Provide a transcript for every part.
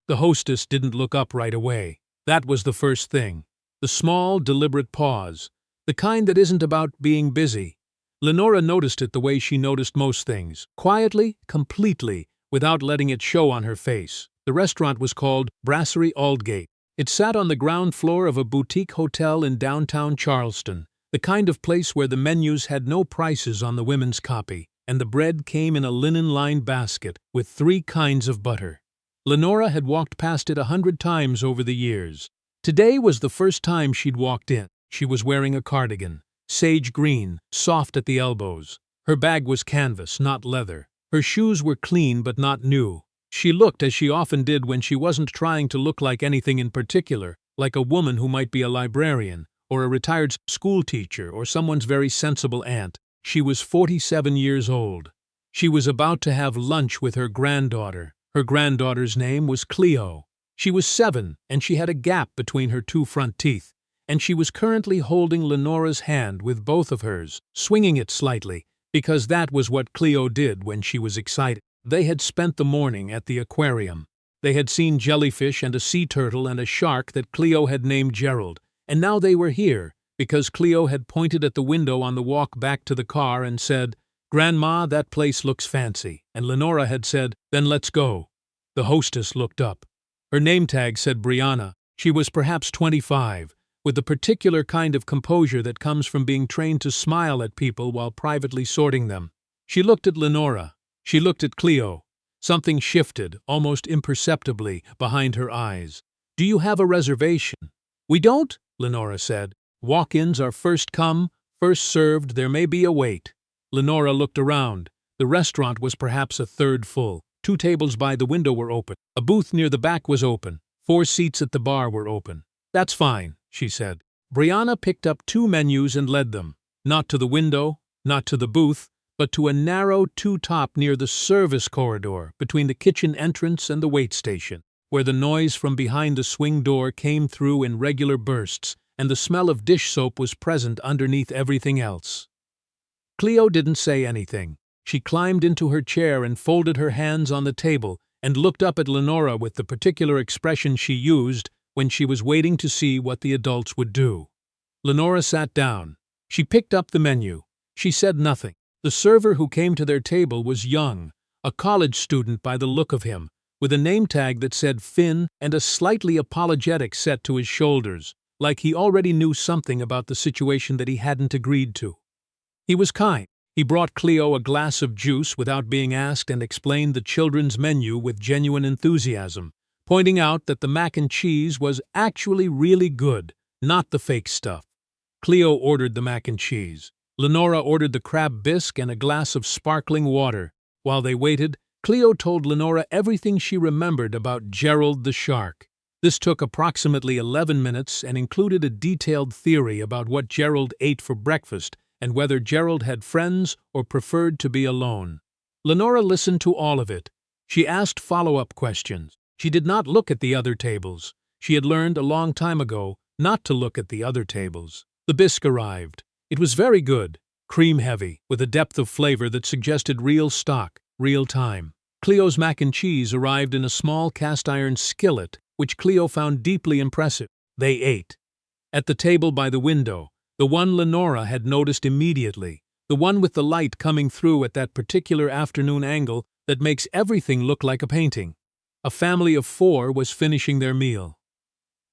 The hostess didn't look up right away. That was the first thing. The small, deliberate pause. The kind that isn't about being busy. Lenora noticed it the way she noticed most things. Quietly, completely, without letting it show on her face. The restaurant was called Brasserie Aldgate. It sat on the ground floor of a boutique hotel in downtown Charleston, the kind of place where the menus had no prices on the women's copy, and the bread came in a linen-lined basket with 3 kinds of butter. Lenora had walked past it 100 times over the years. Today was the first time she'd walked in. She was wearing a cardigan, sage green, soft at the elbows. Her bag was canvas, not leather. Her shoes were clean but not new. She looked as she often did when she wasn't trying to look like anything in particular, like a woman who might be a librarian, or a retired school teacher, or someone's very sensible aunt. She was 47 years old. She was about to have lunch with her granddaughter. Her granddaughter's name was Cleo. She was 7, and she had a gap between her 2 front teeth, and she was currently holding Lenora's hand with both of hers, swinging it slightly, because that was what Cleo did when she was excited. They had spent the morning at the aquarium. They had seen jellyfish and a sea turtle and a shark that Cleo had named Gerald, and now they were here because Cleo had pointed at the window on the walk back to the car and said, "Grandma, that place looks fancy," and Lenora had said, "Then let's go." The hostess looked up. Her name tag said Brianna. She was perhaps 25, with the particular kind of composure that comes from being trained to smile at people while privately sorting them. She looked at Lenora. She looked at Cleo. Something shifted, almost imperceptibly, behind her eyes. "Do you have a reservation?" "We don't," Lenora said. "Walk-ins are first come, first served, there may be a wait." Lenora looked around. The restaurant was perhaps a third full. 2 tables by the window were open. A booth near the back was open. 4 seats at the bar were open. "That's fine," she said. Brianna picked up 2 menus and led them. Not to the window, not to the booth, but to a narrow 2-top near the service corridor between the kitchen entrance and the wait station, where the noise from behind the swing door came through in regular bursts, and the smell of dish soap was present underneath everything else. Cleo didn't say anything. She climbed into her chair and folded her hands on the table and looked up at Lenora with the particular expression she used when she was waiting to see what the adults would do. Lenora sat down. She picked up the menu. She said nothing. The server who came to their table was young, a college student by the look of him, with a name tag that said Finn and a slightly apologetic set to his shoulders, like he already knew something about the situation that he hadn't agreed to. He was kind. He brought Cleo a glass of juice without being asked and explained the children's menu with genuine enthusiasm, pointing out that the mac and cheese was actually really good, not the fake stuff. Cleo ordered the mac and cheese. Lenora ordered the crab bisque and a glass of sparkling water. While they waited, Cleo told Lenora everything she remembered about Gerald the shark. This took approximately 11 minutes and included a detailed theory about what Gerald ate for breakfast and whether Gerald had friends or preferred to be alone. Lenora listened to all of it. She asked follow-up questions. She did not look at the other tables. She had learned a long time ago not to look at the other tables. The bisque arrived. It was very good, cream-heavy, with a depth of flavor that suggested real stock, real time. Cleo's mac and cheese arrived in a small cast-iron skillet, which Cleo found deeply impressive. They ate. At the table by the window, the one Lenora had noticed immediately, the one with the light coming through at that particular afternoon angle that makes everything look like a painting. A family of 4 was finishing their meal.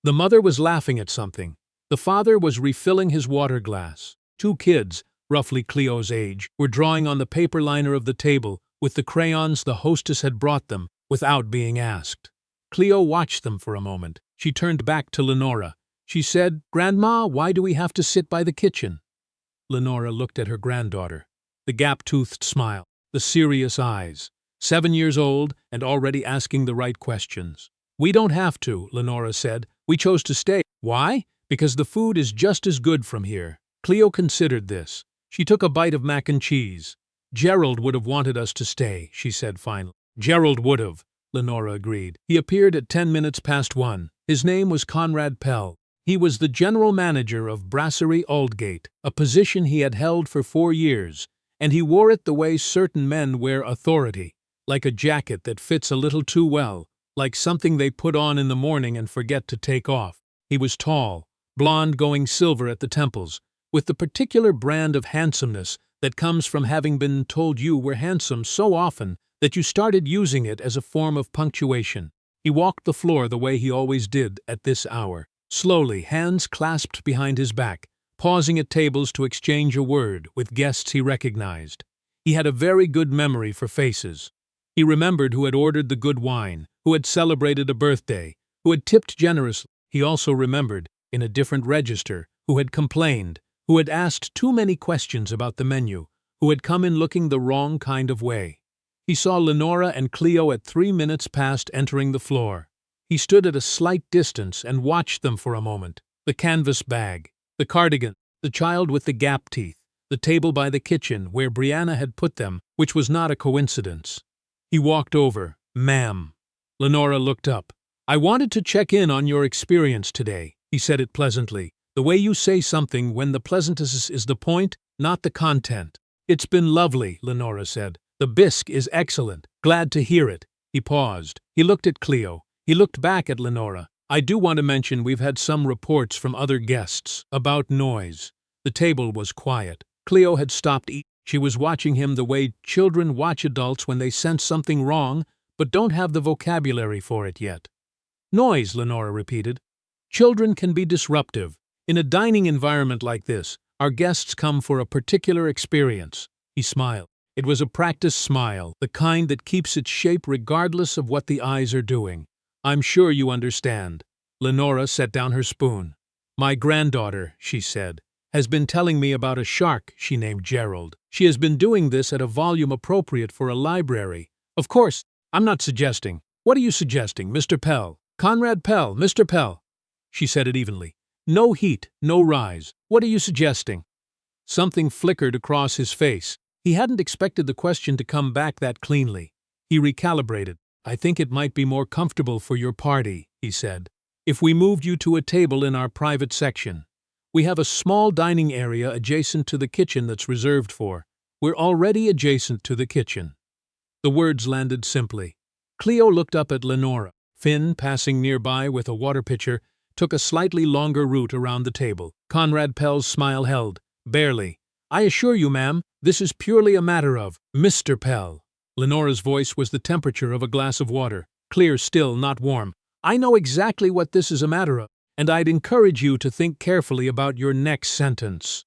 The mother was laughing at something. The father was refilling his water glass. 2 kids, roughly Cleo's age, were drawing on the paper liner of the table with the crayons the hostess had brought them without being asked. Cleo watched them for a moment. She turned back to Lenora. She said, "Grandma, why do we have to sit by the kitchen?" Lenora looked at her granddaughter. The gap-toothed smile, the serious eyes. 7 years old and already asking the right questions. "We don't have to," Lenora said. "We chose to stay." "Why?" "Because the food is just as good from here." Cleo considered this. She took a bite of mac and cheese. "Gerald would have wanted us to stay," she said finally. "Gerald would have," Lenora agreed. "He appeared at 10 minutes past 1. His name was Conrad Pell. He was the general manager of Brasserie Aldgate, a position he had held for 4 years, and he wore it the way certain men wear authority, like a jacket that fits a little too well, like something they put on in the morning and forget to take off. He was tall, blonde going silver at the temples, with the particular brand of handsomeness that comes from having been told you were handsome so often that you started using it as a form of punctuation. He walked the floor the way he always did at this hour, slowly, hands clasped behind his back, pausing at tables to exchange a word with guests he recognized. He had a very good memory for faces. He remembered who had ordered the good wine, who had celebrated a birthday, who had tipped generously. He also remembered, in a different register, who had complained, who had asked too many questions about the menu, who had come in looking the wrong kind of way. He saw Lenora and Cleo at 3 minutes past entering the floor. He stood at a slight distance and watched them for a moment. The canvas bag, the cardigan, the child with the gap teeth, the table by the kitchen where Brianna had put them, which was not a coincidence. He walked over. "Ma'am." Lenora looked up. "I wanted to check in on your experience today." He said it pleasantly, the way you say something when the pleasantness is the point, not the content. "It's been lovely," Lenora said. "The bisque is excellent. Glad to hear it." He paused. He looked at Cleo. He looked back at Lenora. "I do want to mention we've had some reports from other guests about noise." The table was quiet. Cleo had stopped eating. She was watching him the way children watch adults when they sense something wrong but don't have the vocabulary for it yet. "Noise," Lenora repeated. "Children can be disruptive. In a dining environment like this, our guests come for a particular experience." He smiled. It was a practiced smile, the kind that keeps its shape regardless of what the eyes are doing. "I'm sure you understand." Lenora set down her spoon. "My granddaughter," she said, "has been telling me about a shark she named Gerald. She has been doing this at a volume appropriate for a library. Of course, I'm not suggesting." "What are you suggesting, Mr. Pell? Conrad Pell, Mr. Pell." She said it evenly. "No heat, no rise. What are you suggesting?" Something flickered across his face. He hadn't expected the question to come back that cleanly. He recalibrated. "I think it might be more comfortable for your party," he said, "if we moved you to a table in our private section. We have a small dining area adjacent to the kitchen that's reserved for. We're already adjacent to the kitchen." The words landed simply. Cleo looked up at Lenora. Finn, passing nearby with a water pitcher, took a slightly longer route around the table. Conrad Pell's smile held. "Barely. I assure you, ma'am, this is purely a matter of Mr. Pell." Lenora's voice was the temperature of a glass of water, clear still, not warm. "I know exactly what this is a matter of, and I'd encourage you to think carefully about your next sentence."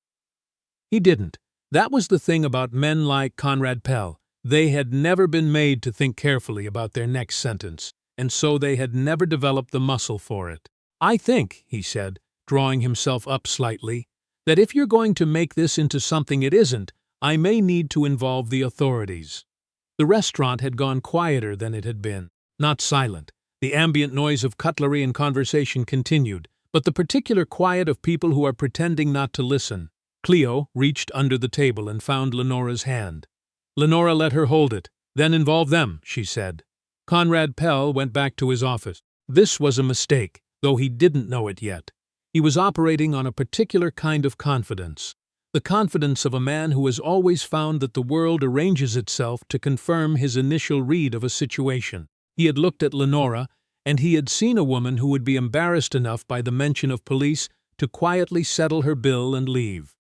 He didn't. That was the thing about men like Conrad Pell. They had never been made to think carefully about their next sentence, and so they had never developed the muscle for it. "I think," he said, drawing himself up slightly, "that if you're going to make this into something it isn't, I may need to involve the authorities." The restaurant had gone quieter than it had been. Not silent. The ambient noise of cutlery and conversation continued, but the particular quiet of people who are pretending not to listen. Cleo reached under the table and found Lenora's hand. Lenora let her hold it. "Then involve them," she said. Conrad Pell went back to his office. This was a mistake, though he didn't know it yet. He was operating on a particular kind of confidence. The confidence of a man who has always found that the world arranges itself to confirm his initial read of a situation. He had looked at Lenora, and he had seen a woman who would be embarrassed enough by the mention of police to quietly settle her bill and leave.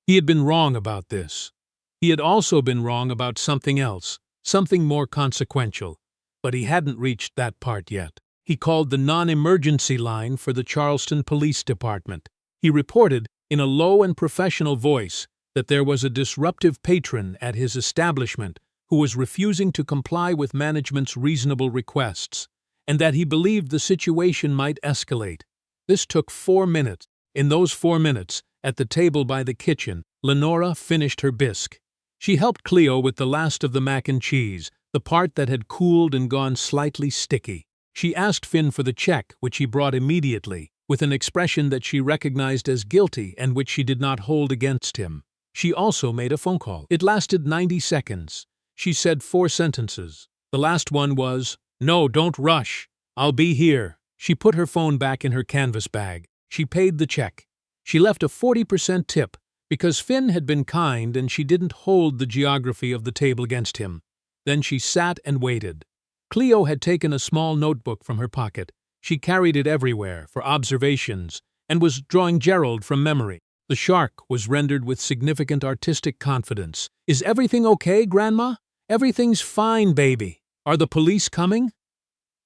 He had been wrong about this. He had also been wrong about something else, something more consequential, but he hadn't reached that part yet. He called the non-emergency line for the Charleston Police Department. He reported, in a low and professional voice, that there was a disruptive patron at his establishment who was refusing to comply with management's reasonable requests, and that he believed the situation might escalate. This took 4 minutes. In those 4 minutes, at the table by the kitchen, Lenora finished her bisque. She helped Cleo with the last of the mac and cheese, the part that had cooled and gone slightly sticky. She asked Finn for the check, which he brought immediately, with an expression that she recognized as guilty and which she did not hold against him. She also made a phone call. It lasted 90 seconds. She said 4 sentences. The last one was, "No, don't rush. I'll be here." She put her phone back in her canvas bag. She paid the check. She left a 40% tip, because Finn had been kind and she didn't hold the geography of the table against him. Then she sat and waited. Cleo had taken a small notebook from her pocket. She carried it everywhere, for observations, and was drawing Gerald from memory. The shark was rendered with significant artistic confidence. "Is everything okay, Grandma? Everything's fine, baby. Are the police coming?"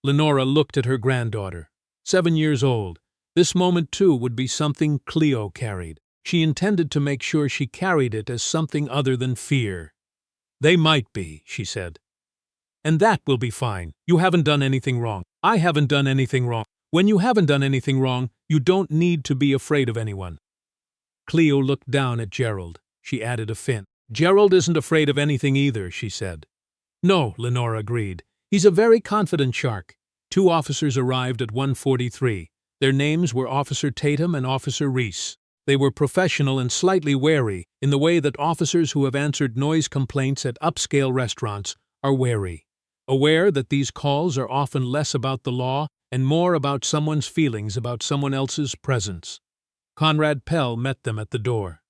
Lenora looked at her granddaughter. 7 years old. This moment, too, would be something Cleo carried. She intended to make sure she carried it as something other than fear. "They might be," she said. "And that will be fine. You haven't done anything wrong. I haven't done anything wrong. When you haven't done anything wrong, you don't need to be afraid of anyone." Cleo looked down at Gerald. She added a fin. "Gerald isn't afraid of anything either," she said. "No," Lenora agreed. "He's a very confident shark." 2 officers arrived at 1:43. Their names were Officer Tatum and Officer Reese. They were professional and slightly wary, in the way that officers who have answered noise complaints at upscale restaurants are wary, aware that these calls are often less about the law and more about someone's feelings about someone else's presence. Conrad Pell met them at the door.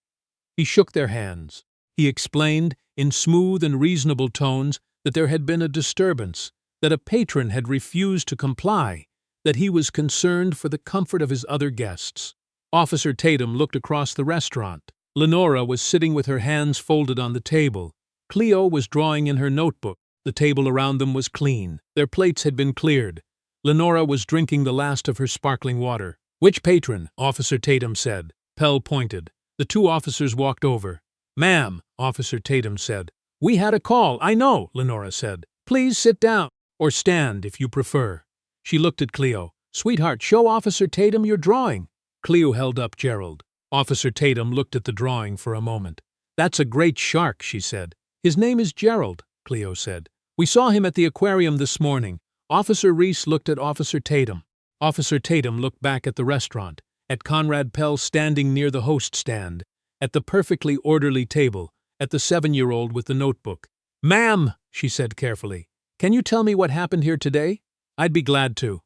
He shook their hands. He explained, in smooth and reasonable tones, that there had been a disturbance, that a patron had refused to comply, that he was concerned for the comfort of his other guests. Officer Tatum looked across the restaurant. Lenora was sitting with her hands folded on the table. Cleo was drawing in her notebook. The table around them was clean. Their plates had been cleared. Lenora was drinking the last of her sparkling water. "Which patron?" Officer Tatum said. Pell pointed. The 2 officers walked over. "Ma'am," Officer Tatum said. "We had a call." "I know," Lenora said. "Please sit down. Or stand, if you prefer." She looked at Cleo. "Sweetheart, show Officer Tatum your drawing." Cleo held up Gerald. Officer Tatum looked at the drawing for a moment. "That's a great shark," she said. "His name is Gerald," Cleo said. "We saw him at the aquarium this morning." Officer Reese looked at Officer Tatum. Officer Tatum looked back at the restaurant, at Conrad Pell standing near the host stand, at the perfectly orderly table, at the 7-year-old with the notebook. "Ma'am," she said carefully, "can you tell me what happened here today?" "I'd be glad to,"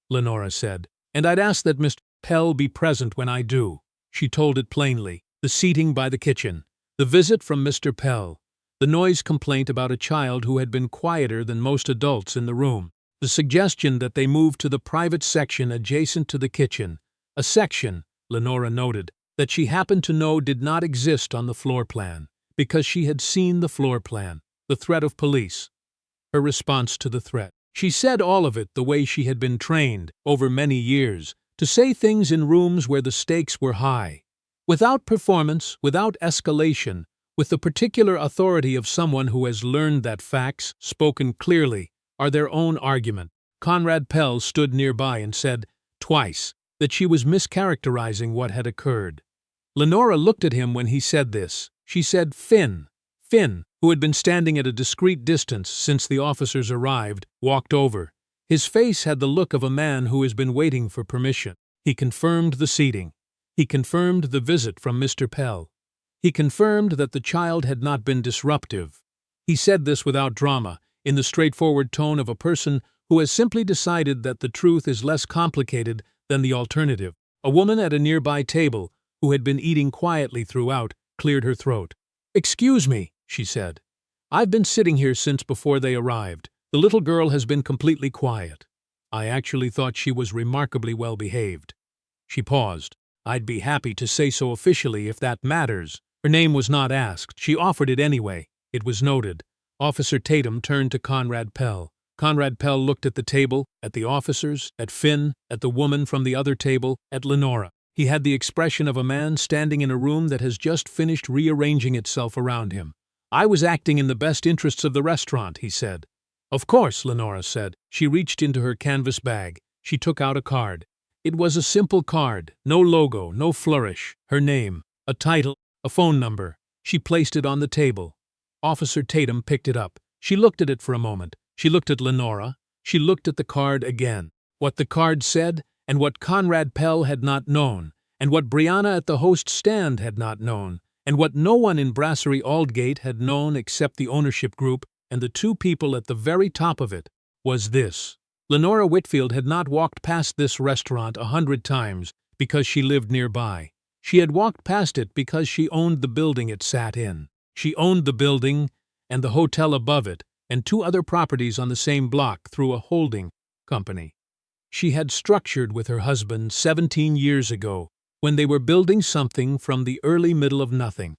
Lenora said. "And I'd ask that Mr. Pell be present when I do." She told it plainly. The seating by the kitchen, the visit from Mr. Pell, the noise complaint about a child who had been quieter than most adults in the room, the suggestion that they move to the private section adjacent to the kitchen, a section, Lenora noted, that she happened to know did not exist on the floor plan, because she had seen the floor plan, the threat of police, her response to the threat. She said all of it the way she had been trained, over many years, to say things in rooms where the stakes were high, without performance, without escalation, with the particular authority of someone who has learned that facts, spoken clearly, are their own argument. Conrad Pell stood nearby and said, twice, that she was mischaracterizing what had occurred. Lenora looked at him when he said this. She said, Finn, who had been standing at a discreet distance since the officers arrived, walked over. His face had the look of a man who has been waiting for permission. He confirmed the seating. He confirmed the visit from Mr. Pell. He confirmed that the child had not been disruptive. He said this without drama, in the straightforward tone of a person who has simply decided that the truth is less complicated than the alternative. A woman at a nearby table, who had been eating quietly throughout, cleared her throat. "Excuse me," she said. "I've been sitting here since before they arrived. The little girl has been completely quiet. I actually thought she was remarkably well behaved." She paused. "I'd be happy to say so officially if that matters." Her name was not asked. She offered it anyway. It was noted. Officer Tatum turned to Conrad Pell. Conrad Pell looked at the table, at the officers, at Finn, at the woman from the other table, at Lenora. He had the expression of a man standing in a room that has just finished rearranging itself around him. "I was acting in the best interests of the restaurant," he said. "Of course," Lenora said. She reached into her canvas bag. She took out a card. It was a simple card, no logo, no flourish. Her name, a title, a phone number. She placed it on the table. Officer Tatum picked it up. She looked at it for a moment. She looked at Lenora. She looked at the card again. What the card said, and what Conrad Pell had not known, and what Brianna at the host stand had not known, and what no one in Brasserie Aldgate had known except the ownership group and the 2 people at the very top of it, was this. Lenora Whitfield had not walked past this restaurant 100 times because she lived nearby. She had walked past it because she owned the building it sat in. She owned the building and the hotel above it, and 2 other properties on the same block through a holding company she had structured with her husband 17 years ago when they were building something from the early middle of nothing.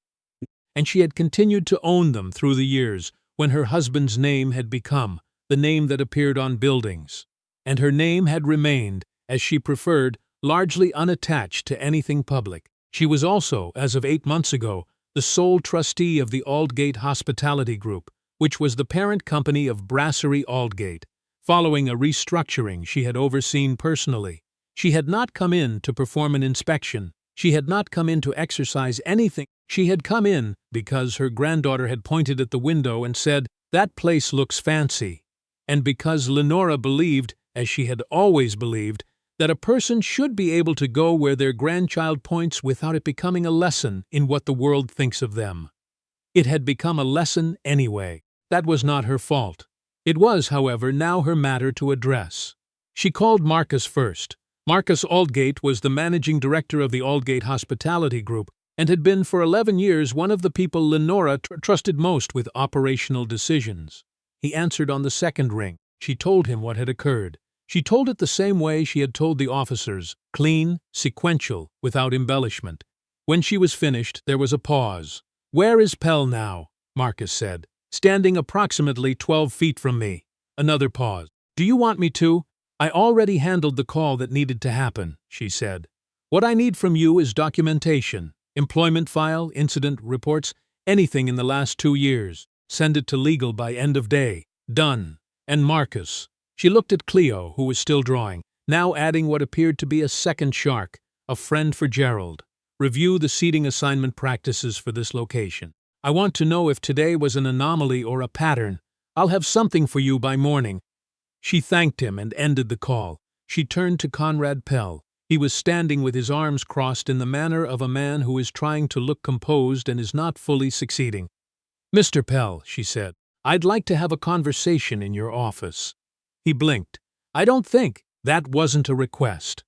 And she had continued to own them through the years when her husband's name had become the name that appeared on buildings. And her name had remained, as she preferred, largely unattached to anything public. She was also, as of 8 months ago, the sole trustee of the Aldgate Hospitality Group, which was the parent company of Brasserie Aldgate. Following a restructuring she had overseen personally, she had not come in to perform an inspection. She had not come in to exercise anything. She had come in because her granddaughter had pointed at the window and said, "That place looks fancy," and because Lenora believed, as she had always believed, that a person should be able to go where their grandchild points without it becoming a lesson in what the world thinks of them. It had become a lesson anyway. That was not her fault. It was, however, now her matter to address. She called Marcus first. Marcus Aldgate was the managing director of the Aldgate Hospitality Group and had been for 11 years one of the people Lenora trusted most with operational decisions. He answered on the second ring. She told him what had occurred. She told it the same way she had told the officers, clean, sequential, without embellishment. When she was finished, there was a pause. "Where is Pell now?" Marcus said. "Standing approximately 12 feet from me." Another pause. "Do you want me to?" "I already handled the call that needed to happen," she said. "What I need from you is documentation. Employment file, incident reports, anything in the last 2 years. Send it to legal by end of day. Done." And Marcus. She looked at Cleo, who was still drawing, now adding what appeared to be a second shark, a friend for Gerald. "Review the seating assignment practices for this location. I want to know if today was an anomaly or a pattern. I'll have something for you by morning." She thanked him and ended the call. She turned to Conrad Pell. He was standing with his arms crossed in the manner of a man who is trying to look composed and is not fully succeeding. "Mr. Pell," she said, "I'd like to have a conversation in your office." He blinked. "I don't think that wasn't a request."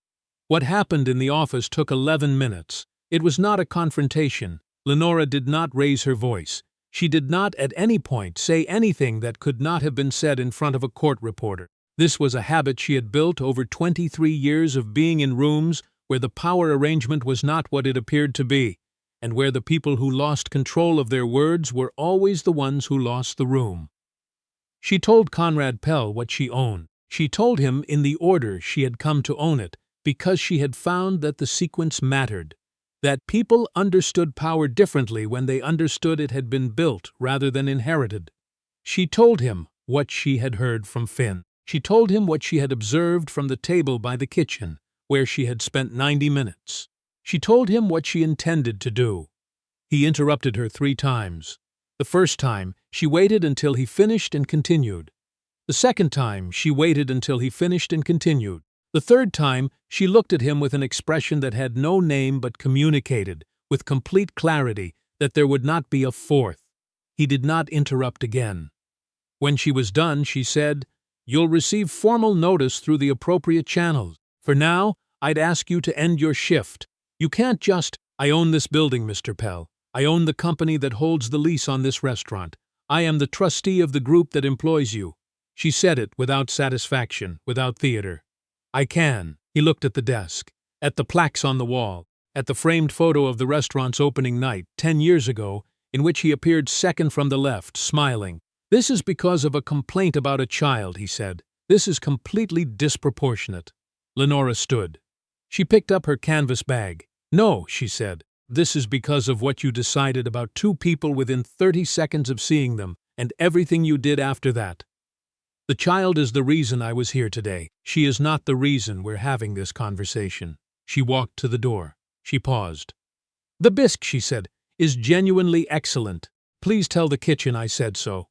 What happened in the office took 11 minutes. It was not a confrontation. Lenora did not raise her voice. She did not at any point say anything that could not have been said in front of a court reporter. This was a habit she had built over 23 years of being in rooms where the power arrangement was not what it appeared to be, and where the people who lost control of their words were always the ones who lost the room. She told Conrad Pell what she owned. She told him in the order she had come to own it, because she had found that the sequence mattered, that people understood power differently when they understood it had been built rather than inherited. She told him what she had heard from Finn. She told him what she had observed from the table by the kitchen, where she had spent 90 minutes. She told him what she intended to do. He interrupted her 3 times. The first time, she waited until he finished and continued. The second time, she waited until he finished and continued. The third time, she looked at him with an expression that had no name but communicated, with complete clarity, that there would not be a fourth. He did not interrupt again. When she was done, she said, "You'll receive formal notice through the appropriate channels. For now, I'd ask you to end your shift. You can't just—" "I own this building, Mr. Pell. I own the company that holds the lease on this restaurant. I am the trustee of the group that employs you." She said it without satisfaction, without theater. "I can." He looked at the desk, at the plaques on the wall, at the framed photo of the restaurant's opening night, 10 years ago, in which he appeared second from the left, smiling. "This is because of a complaint about a child," he said. "This is completely disproportionate." Lenora stood. She picked up her canvas bag. "No," she said. "This is because of what you decided about 2 people within 30 seconds of seeing them, and everything you did after that. The child is the reason I was here today. She is not the reason we're having this conversation." She walked to the door. She paused. "The bisque," she said, "is genuinely excellent. Please tell the kitchen I said so."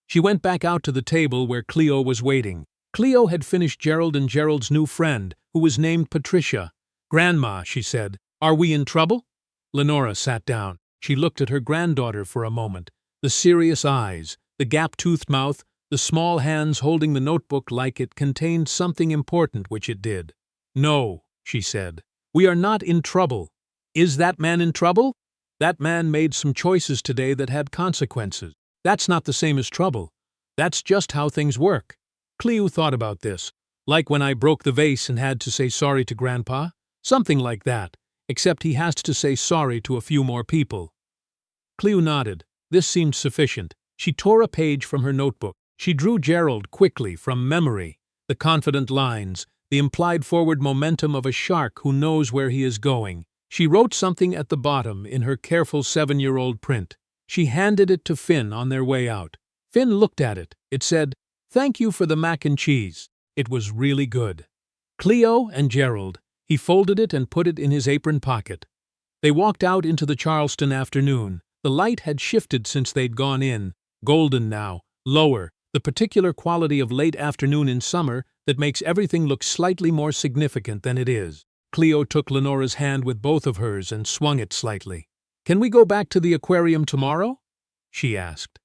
She went back out to the table where Cleo was waiting. Cleo had finished Gerald and Gerald's new friend, who was named Patricia. "Grandma," she said, "are we in trouble?" Lenora sat down. She looked at her granddaughter for a moment. The serious eyes, the gap-toothed mouth, the small hands holding the notebook like it contained something important, which it did. "No," she said. "We are not in trouble." "Is that man in trouble?" "That man made some choices today that had consequences." "That's not the same as trouble." That's just how things work. Cleo thought about this. Like when I broke the vase and had to say sorry to Grandpa? Something like that, except he has to say sorry to a few more people. Cleo nodded. This seemed sufficient. She tore a page from her notebook. She drew Gerald quickly from memory. The confident lines, the implied forward momentum of a shark who knows where he is going. She wrote something at the bottom in her careful 7-year-old print. She handed it to Finn on their way out. Finn looked at it. It said, "Thank you for the mac and cheese. It was really good." Cleo and Gerald. He folded it and put it in his apron pocket. They walked out into the Charleston afternoon. The light had shifted since they'd gone in, golden now, lower, the particular quality of late afternoon in summer that makes everything look slightly more significant than it is. Cleo took Lenora's hand with both of hers and swung it slightly. "Can we go back to the aquarium tomorrow?" she asked.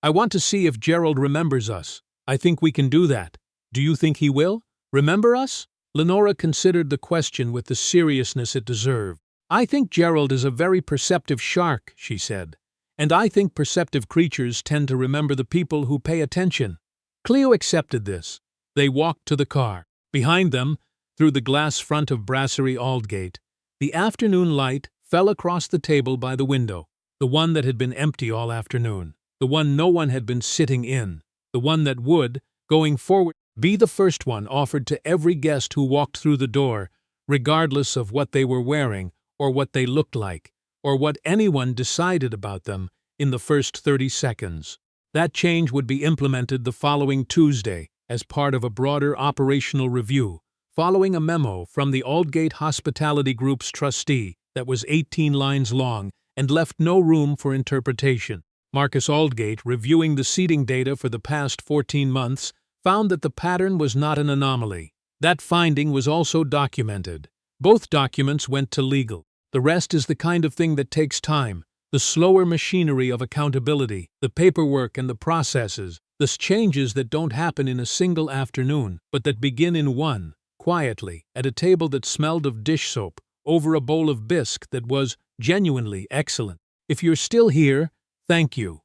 "I want to see if Gerald remembers us. I think we can do that. Do you think he will? Remember us?" Lenora considered the question with the seriousness it deserved. "I think Gerald is a very perceptive shark," she said. "And I think perceptive creatures tend to remember the people who pay attention." Cleo accepted this. They walked to the car. Behind them, through the glass front of Brasserie Aldgate, the afternoon light fell across the table by the window, the one that had been empty all afternoon, the one no one had been sitting in, the one that would, going forward, be the first one offered to every guest who walked through the door, regardless of what they were wearing, or what they looked like, or what anyone decided about them in the first 30 seconds. That change would be implemented the following Tuesday as part of a broader operational review, following a memo from the Aldgate Hospitality Group's trustee that was 18 lines long and left no room for interpretation. Marcus Aldgate, reviewing the seating data for the past 14 months, found that the pattern was not an anomaly. That finding was also documented. Both documents went to legal. The rest is the kind of thing that takes time, the slower machinery of accountability, the paperwork and the processes, the changes that don't happen in a single afternoon, but that begin in one, quietly, at a table that smelled of dish soap, over a bowl of bisque that was genuinely excellent. If you're still here, thank you.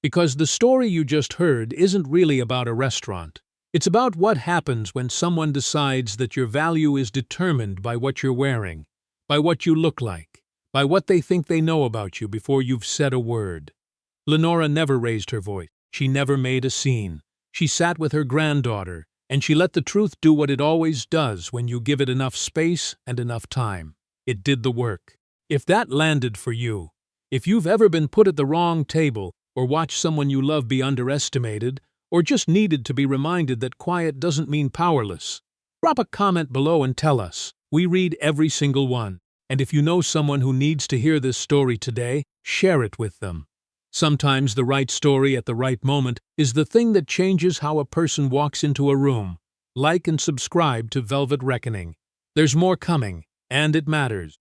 Because the story you just heard isn't really about a restaurant. It's about what happens when someone decides that your value is determined by what you're wearing, by what you look like, by what they think they know about you before you've said a word. Lenora never raised her voice. She never made a scene. She sat with her granddaughter, and she let the truth do what it always does when you give it enough space and enough time. It did the work. If that landed for you, if you've ever been put at the wrong table, or watched someone you love be underestimated, or just needed to be reminded that quiet doesn't mean powerless, drop a comment below and tell us. We read every single one. And if you know someone who needs to hear this story today, share it with them. Sometimes the right story at the right moment is the thing that changes how a person walks into a room. Like and subscribe to Velvet Reckoning. There's more coming, and it matters.